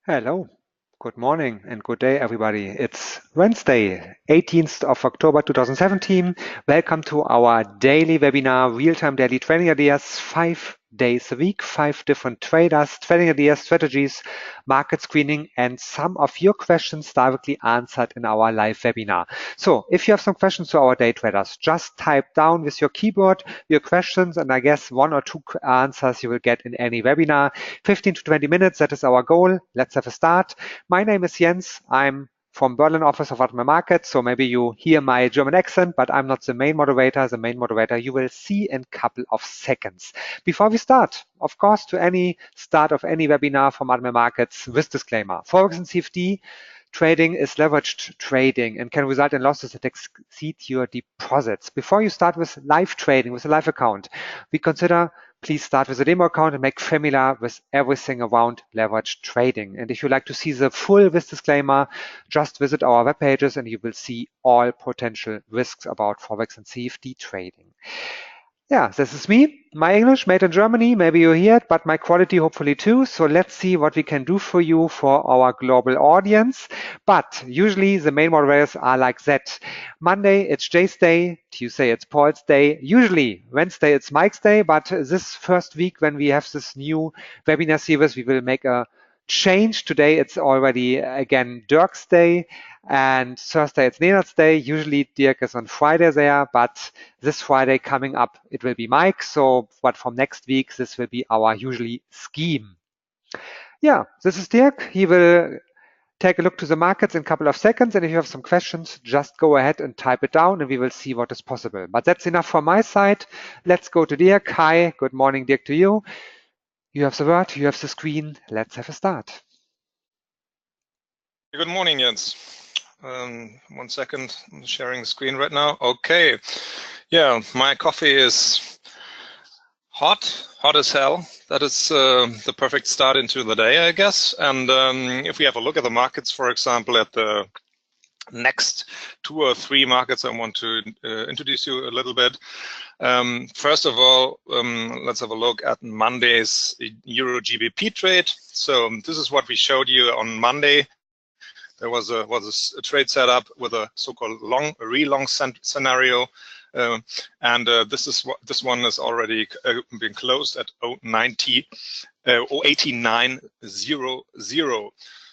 Hello, good morning and good day, everybody. It's Wednesday, 18th of October 2017. Welcome to our daily webinar, Real-Time Daily Trading Ideas, 5 days a week, 5 different traders, trading ideas, strategies, market screening, and some of your questions directly answered in our live webinar. So if you have some questions to our day traders, just type down with your keyboard your questions, and I guess 1 or 2 answers you will get in any webinar. 15 to 20 minutes, that is our goal. Let's have a start. My name is Jens. I'm from Berlin office of Admiral Markets, so maybe you hear my German accent, but I'm not the main moderator. The main moderator you will see in a couple of seconds. Before we start, of course, to any start of any webinar from Admiral Markets with disclaimer. Forex and CFD trading is leveraged trading and can result in losses that exceed your deposits. Before you start with live trading with a live account, we consider please start with a demo account and make familiar with everything around leveraged trading. And if you'd like to see the full risk disclaimer, just visit our web pages and you will see all potential risks about Forex and CFD trading. Yeah, this is me. My English made in Germany, maybe you hear it, but my quality hopefully too. So let's see what we can do for you for our global audience. But usually the main moderators are like that. Monday, it's Jay's day. Tuesday, it's Paul's day. Usually Wednesday, it's Mike's day. But this first week when we have this new webinar series, we will make a change. Today, it's already again Dirk's day. And Thursday, it's Nenad's day. Usually Dirk is on Friday there, but this Friday coming up, it will be Mike. So, but from next week, this will be our usually scheme. Yeah, this is Dirk. He will take a look to the markets in a couple of seconds. And if you have some questions, just go ahead and type it down and we will see what is possible. But that's enough from my side. Let's go to Dirk. Hi, good morning, Dirk, to you. You have the word, you have the screen. Let's have a start. Good morning, Jens. 1 second, I'm sharing the screen right now. Okay, yeah, my coffee is hot as hell. That is the perfect start into the day, I guess. And if we have a look at the markets, for example, at the next 2 or 3 markets, I want to introduce you a little bit. First of all, let's have a look at Monday's Euro GBP trade. So this is what we showed you on Monday. There was a trade set up with a so-called re-long scenario, and this one has already been closed at 0.8900.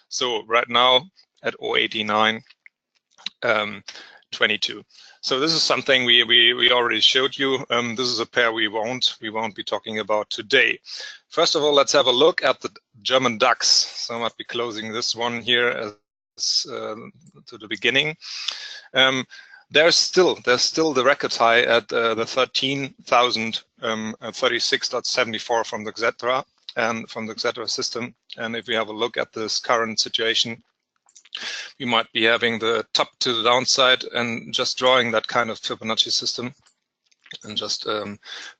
So right now at 0.8922. So this is something we already showed you. This is a pair we won't be talking about today. First of all, let's have a look at the German DAX. So I might be closing this one here as to the beginning. There's still the record high at the 13,036.74 from the Xetra and from the Xetra system. And if we have a look at this current situation, we might be having the top to the downside and just drawing that kind of Fibonacci system and just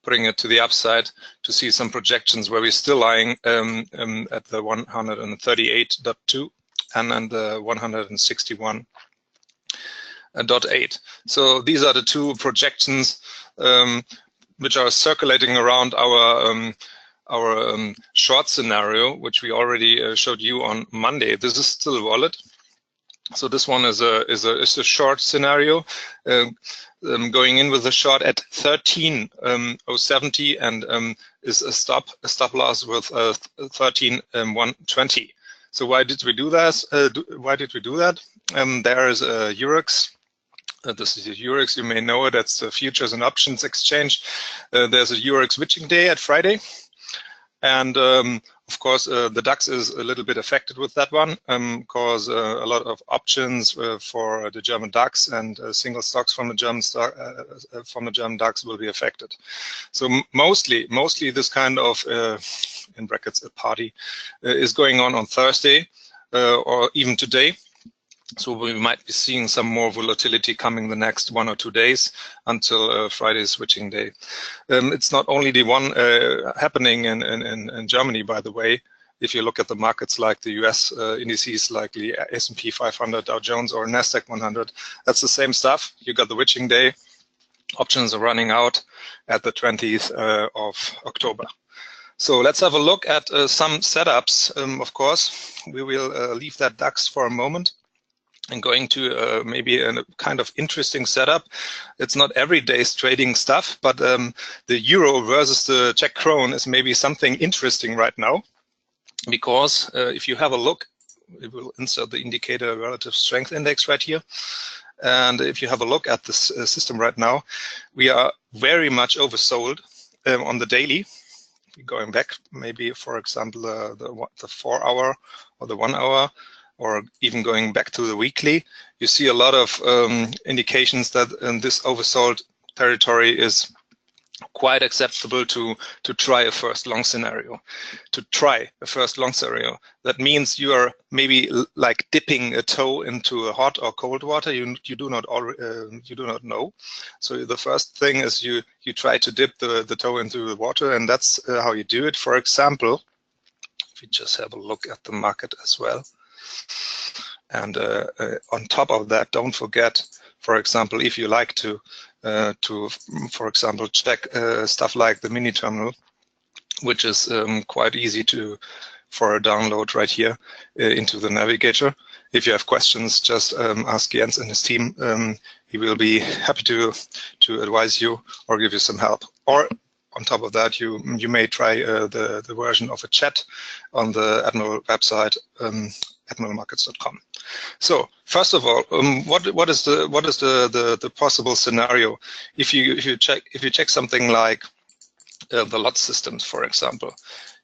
putting it to the upside to see some projections where we're still lying at the 138.2 and then the 161.8. So these are the 2 projections which are circulating around our short scenario, which we already showed you on Monday. This is still valid. So this one is a short scenario, going in with a short at 13,070 and is a stop loss with 13,120. So why did we do that? There is a EURCZK. This is a EURCZK. You may know it. That's the futures and options exchange. There's a EURCZK switching day at Friday, and of course the DAX is a little bit affected with that one because a lot of options for the German DAX and single stocks from the German DAX will be affected. So mostly this kind of in brackets a party is going on Thursday or even today. So we might be seeing some more volatility coming the next 1 or 2 days until Friday's switching day. It's not only the one happening in Germany, by the way. If you look at the markets like the US indices, like the S&P 500, Dow Jones, or NASDAQ 100, that's the same stuff. You got the witching day. Options are running out at the 20th of October. So let's have a look at some setups. Of course, we will leave that DAX for a moment and going to maybe a kind of interesting setup. It's not everyday's trading stuff, but the euro versus the Czech krone is maybe something interesting right now, because if you have a look, we will insert the indicator relative strength index right here. And if you have a look at this system right now, we are very much oversold on the daily. Going back, maybe, for example, the 4 hour or the 1 hour, or even going back to the weekly, you see a lot of indications that this oversold territory is quite acceptable to try a first long scenario. To try a first long scenario, that means you are maybe like dipping a toe into a hot or cold water. You do not know. So the first thing is you try to dip the toe into the water, and that's how you do it. For example, if you just have a look at the market as well, and on top of that, don't forget, for example, if you like to for example, check stuff like the mini terminal, which is quite easy for a download right here into the navigator. If you have questions, just ask Jens and his team. He will be happy to advise you or give you some help. Or on top of that, you may try the version of a chat on the Admiral website, admiralmarkets.com. So first of all, what is the possible scenario if you check something like the lot systems, for example?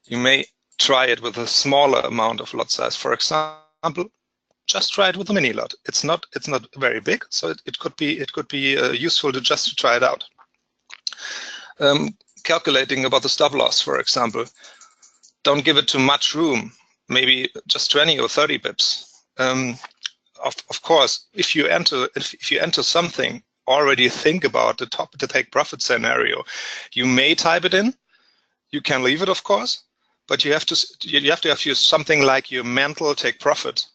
You may try it with a smaller amount of lot size. For example, just try it with a mini lot. It's not very big, so it could be useful to just try it out. Calculating about the stop loss, for example, don't give it too much room. Maybe just 20 or 30 pips. Of course, if you enter something, already think about the take profit scenario. You may type it in. You can leave it, of course, but you have to have something like your mental take profit.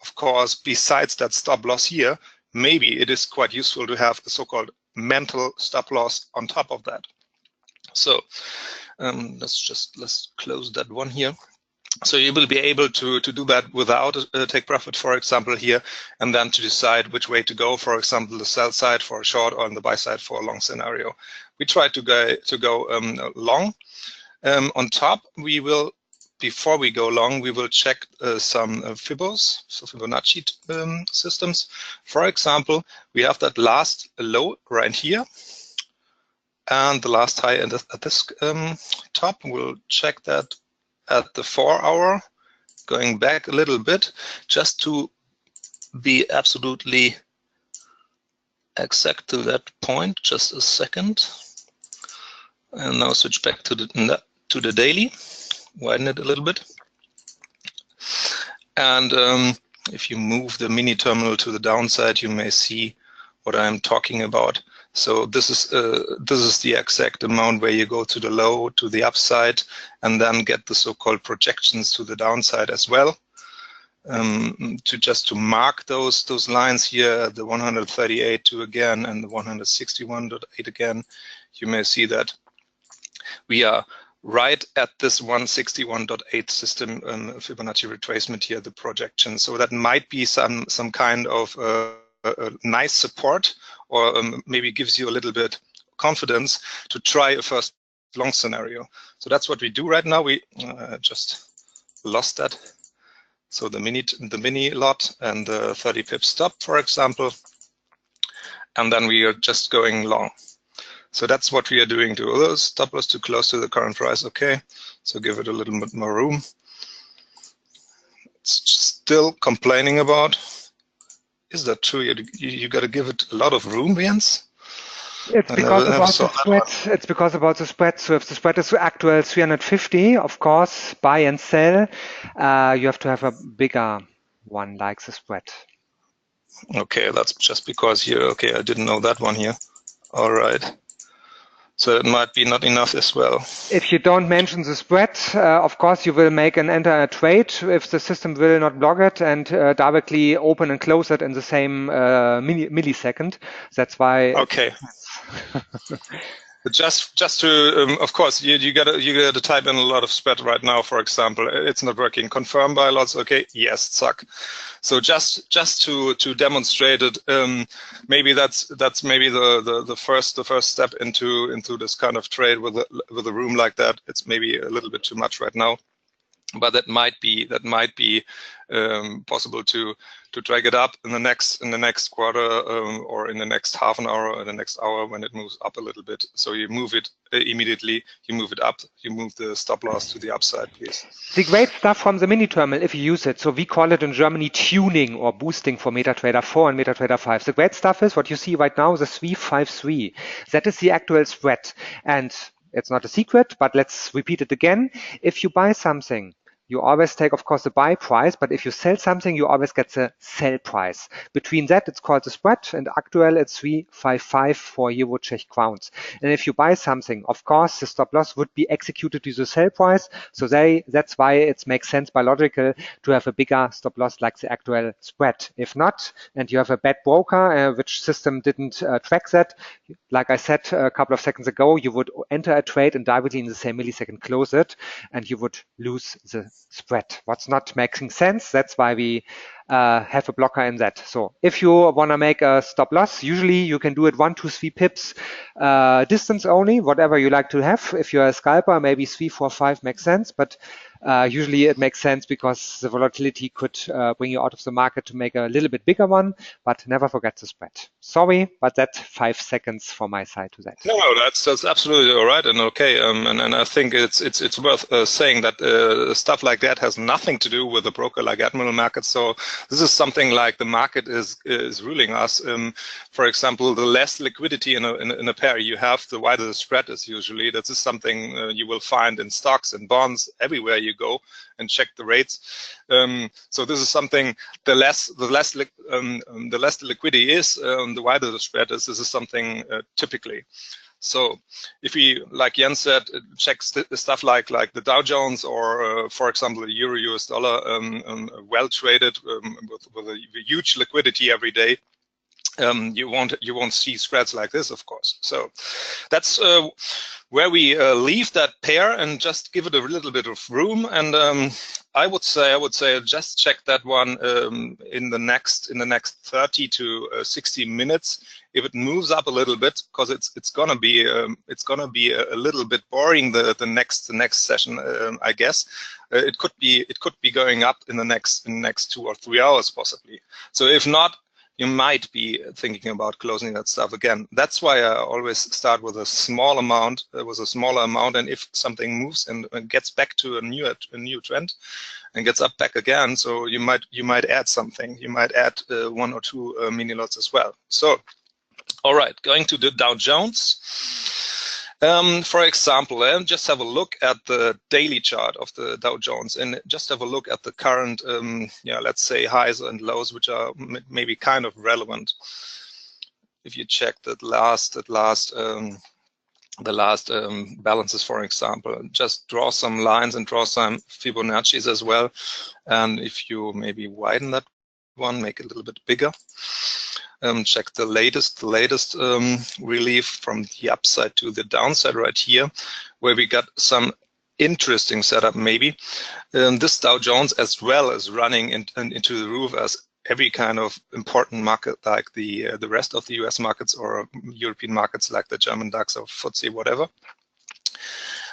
Of course, besides that stop loss here, maybe it is quite useful to have a so-called mental stop loss on top of that. So let's close that one here. So you will be able to do that without a take profit, for example, here, and then to decide which way to go, for example, the sell side for a short or on the buy side for a long scenario. We try to go long. On top, we will, before we go long, we will check some Fibos, so Fibonacci systems. For example, we have that last low right here, and the last high at this top. We'll check that at the 4 hour, going back a little bit, just to be absolutely exact to that point. Just a second, and now switch back to the daily, widen it a little bit, and if you move the mini terminal to the downside, you may see what I'm talking about. So this is the exact amount where you go to the low, to the upside, and then get the so-called projections to the downside as well. To mark those lines here, the 138.2 again and the 161.8 again, you may see that we are right at this 161.8 system Fibonacci retracement here, the projection. So that might be some kind of a nice support, or maybe gives you a little bit confidence to try a first long scenario. So that's what we do right now. We just lost that. So the mini lot and the 30 pip stop, for example, and then we are just going long. So that's what we are doing to those stop loss too close to the current price. Okay, so give it a little bit more room. It's still complaining about. Is that true? You got to give it a lot of room, Jens? It's because about the spread. It's because about the spread. So if the spread is actual 350, of course, buy and sell, you have to have a bigger one like the spread. Okay, that's just because here. Okay, I didn't know that one here. All right. So it might be not enough as well. If you don't mention the spread, of course, you will enter a trade if the system will not block it and directly open and close it in the same millisecond. That's why. Okay. Just to, of course, you gotta type in a lot of spread right now. For example, it's not working. Confirm by lots. Okay, yes, suck. So just to demonstrate it, maybe that's maybe the first step into this kind of trade with a room like that. It's maybe a little bit too much right now, but that might be possible to drag it up in the next quarter, or in the next half an hour, or in the next hour when it moves up a little bit. So you move it immediately, you move it up, you move the stop loss to the upside, please. The great stuff from the mini terminal, if you use it. So we call it in Germany tuning or boosting for MetaTrader 4 and MetaTrader 5. The great stuff is what you see right now, the 353. That is the actual spread. And it's not a secret, but let's repeat it again. If you buy something, you always take, of course, the buy price, but if you sell something, you always get the sell price. Between that, it's called the spread, and actual, it's 355 for EURCZK crowns. And if you buy something, of course, the stop loss would be executed to the sell price. So that's why it makes sense biological to have a bigger stop loss like the actual spread. If not, and you have a bad broker, which system didn't track that, like I said a couple of seconds ago, you would enter a trade and directly in the same millisecond close it, and you would lose the spread. What's not making sense. That's why we have a blocker in that. So if you want to make a stop loss, usually you can do it 1, 2, 3 pips distance only, whatever you like to have. If you're a scalper, maybe 3, 4, 5 makes sense, but usually it makes sense because the volatility could bring you out of the market to make a little bit bigger one, but never forget the spread. Sorry, but that's 5 seconds from my side to that. No, that's absolutely all right and okay. And I think it's worth saying that stuff like that has nothing to do with a broker like Admiral Markets. So this is something like the market is ruling us. For example, the less liquidity in a pair you have, the wider the spread is usually. That is something you will find in stocks and bonds everywhere you go and check the rates. So this is something, the less the liquidity is, the wider the spread is. This is something typically. So if we, like Jens said, check stuff like the Dow Jones or, for example, the Euro US dollar, well traded with a huge liquidity every day, you won't see spreads like this, of course. So that's where we leave that pair and just give it a little bit of room. And I would say just check that one in the next 30 to 60 minutes. If it moves up a little bit, because it's gonna be a little bit boring the next session, I guess. It could be going up in the next 2 or 3 hours possibly. So if not, you might be thinking about closing that stuff again. That's why I always start with a small amount, and if something moves and gets back to a new trend and gets up back again, so you might add something. You might add 1 or 2 mini lots as well. So, all right, going to the Dow Jones. For example, just have a look at the daily chart of the Dow Jones and just have a look at the current, let's say highs and lows, which are maybe kind of relevant. If you check the last balances, for example, just draw some lines and draw some Fibonacci's as well. And if you maybe widen that one, make it a little bit bigger. Check the latest relief from the upside to the downside right here, where we got some interesting setup maybe. This Dow Jones as well as running into the roof as every kind of important market like the rest of the US markets or European markets like the German DAX or FTSE, whatever.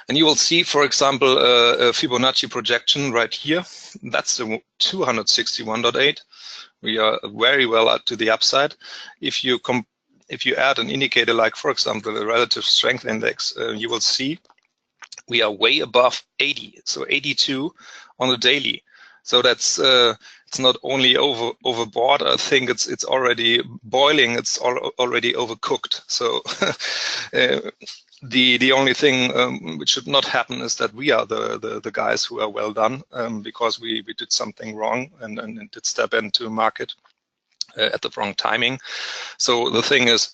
And you will see, for example, a Fibonacci projection right here. That's the 261.8. We are very well up to the upside. If you add an indicator like, for example, the relative strength index, you will see we are way above 80, so 82 on the daily. So that's it's not only overbought. I think it's already boiling. It's already overcooked. So the only thing which should not happen is that we are the guys who are well done because we did something wrong and did step into a market at the wrong timing. So the thing is,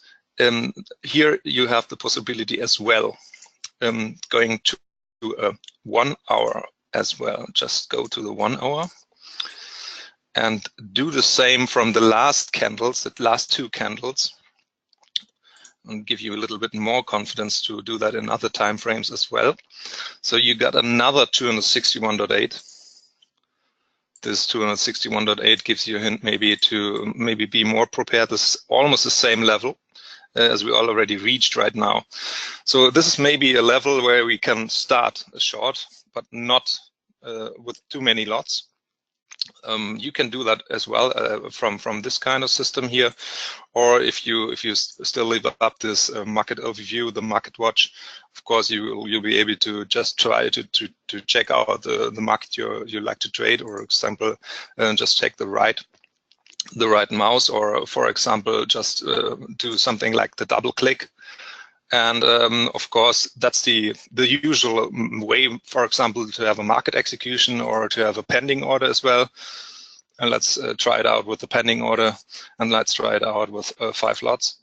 here you have the possibility as well, going to a 1 hour as well. Just go to the 1 hour and do the same from the last candles, the last 2 candles. and give you a little bit more confidence to do that in other time frames as well. So you got another 261.8. This 261.8 gives you a hint maybe to be more prepared. This is almost the same level as we already reached right now. So this is maybe a level where we can start a short, but not with too many lots. You can do that as well from this kind of system here, or if you still leave up this market overview, the market watch, of course you'll be able to just try to check out the market you like to trade, or example just take the right mouse, or for example just do something like the double click. And of course, that's the usual way, for example, to have a market execution or to have a pending order as well. And let's try it out with the pending order, and let's try it out with 5 lots.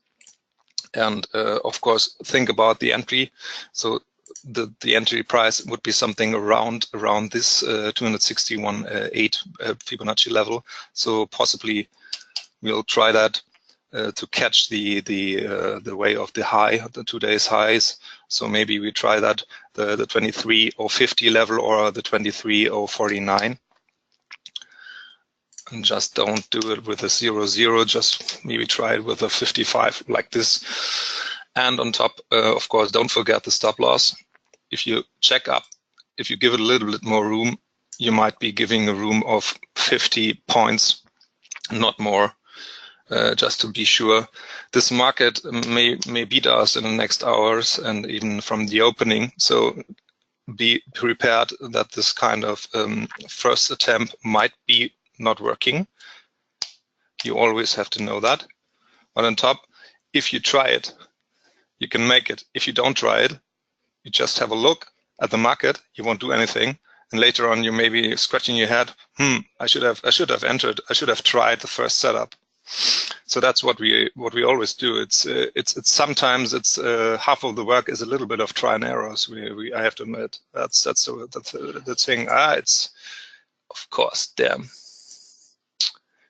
And of course, think about the entry. So the entry price would be something around this 261.8 Fibonacci level. So possibly we'll try that. To catch the way of the high, the 2 days highs. So maybe we try that the 23.050 level or the 23.049. And just don't do it with a 0.0, just maybe try it with a 55 like this. And on top, of course, don't forget the stop loss. If you check up, if you give it a little bit more room, you might be giving a room of 50 points, not more. Just to be sure. This market may beat us in the next hours and even from the opening. So be prepared that this kind of first attempt might be not working. You always have to know that. But on top, if you try it, you can make it. If you don't try it, you just have a look at the market. You won't do anything. And later on, you may be scratching your head. I should have entered. I should have tried the first setup. So that's what we always do. It's sometimes half of the work is a little bit of try and errors. I have to admit that's the thing. It's of course damn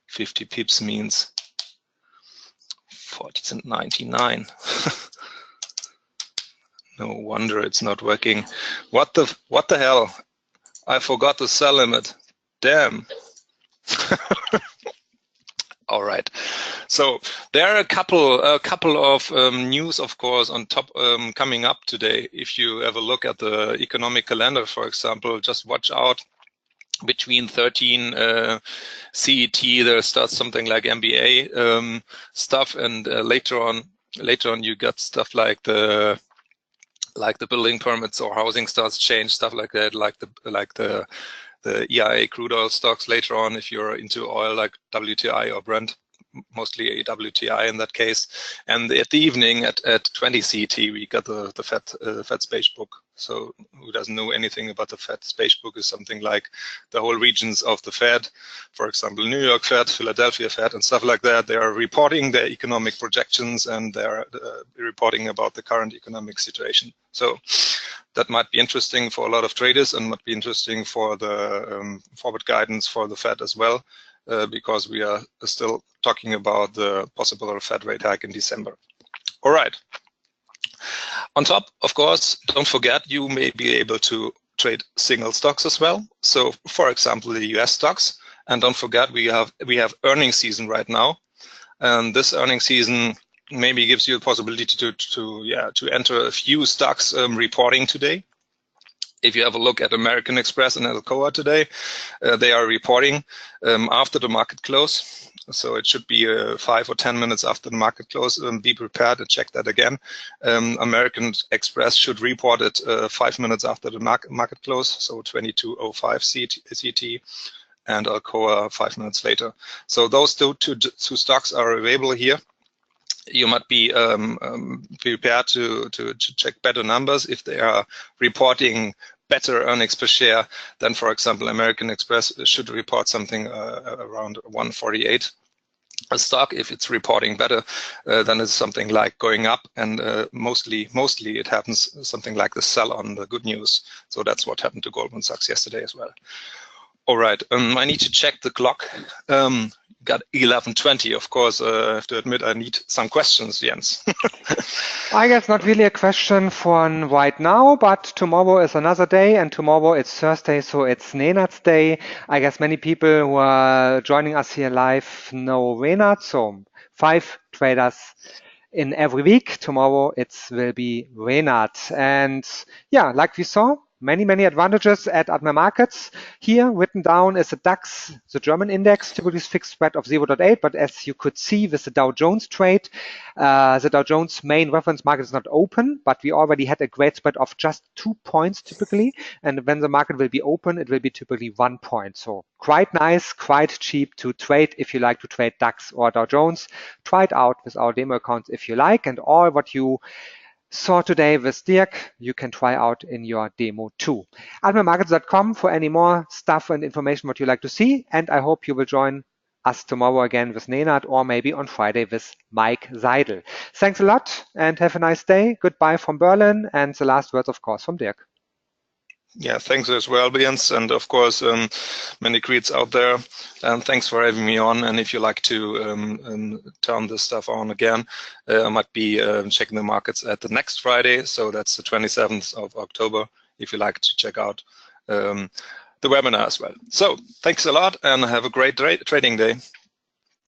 50 pips means 40.99. No wonder it's not working. What the hell? I forgot the sell limit. Damn. All right, so there are a couple of news, of course, on top coming up today. If you have a look at the economic calendar, for example, just watch out between 13 CET. There starts something like MBA stuff, and later on you got stuff like the building permits or housing starts change, stuff like that, like the EIA crude oil stocks later on, if you're into oil like WTI or Brent, mostly a WTI in that case. And at the evening at 20 CET, we got the Fed's beige book. So who doesn't know anything about the Fed's beige book is something like the whole regions of the Fed, for example, New York Fed, Philadelphia Fed, and stuff like that. They are reporting their economic projections, and they're reporting about the current economic situation. So that might be interesting for a lot of traders and might be interesting for the forward guidance for the Fed as well, because we are still talking about the possible Fed rate hike in December. All right. On top, of course, don't forget, you may be able to trade single stocks as well. So, for example, the US stocks. And don't forget, we have earnings season right now. And this earnings season maybe gives you a possibility to enter a few stocks reporting today. If you have a look at American Express and Alcoa today, they are reporting after the market close. So it should be 5 or 10 minutes after the market close. Be prepared to check that again. American Express should report it 5 minutes after the market close, so 22:05 CT, and Alcoa 5 minutes later. So those two stocks are available here. You might be prepared to check better numbers if they are reporting better earnings per share than, for example, American Express should report something around 148 a stock. If it's reporting better, then it's something like going up, and mostly it happens something like the sell on the good news. So that's what happened to Goldman Sachs yesterday as well. All right, I need to check the clock. Got 11:20. Of course, I have to admit I need some questions, Jens. I guess not really a question for right now, but tomorrow is another day, and tomorrow it's Thursday, so it's Nenad's day. I guess many people who are joining us here live know Renard, so 5 traders in every week. Tomorrow it will be Renard. And yeah, like we saw, many advantages at Admiral Markets. Here written down is the DAX, the German index, typically fixed spread of 0.8, but as you could see with the Dow Jones trade, the Dow Jones main reference market is not open, but we already had a great spread of just 2 points typically, and when the market will be open, it will be typically 1 point. So quite nice, quite cheap to trade if you like to trade DAX or Dow Jones. Try it out with our demo accounts if you like, and all what you saw today with Dirk, you can try out in your demo too. admiralmarkets.com for any more stuff and information what you like to see. And I hope you will join us tomorrow again with Nenad or maybe on Friday with Mike Seidel. Thanks a lot and have a nice day. Goodbye from Berlin. And the last words, of course, from Dirk. Yeah, thanks as well, Jens, and of course, many greets out there. And thanks for having me on. And if you like to turn this stuff on again, I might be checking the markets at the next Friday. So that's the 27th of October, if you like to check out the webinar as well. So thanks a lot and have a great trading day.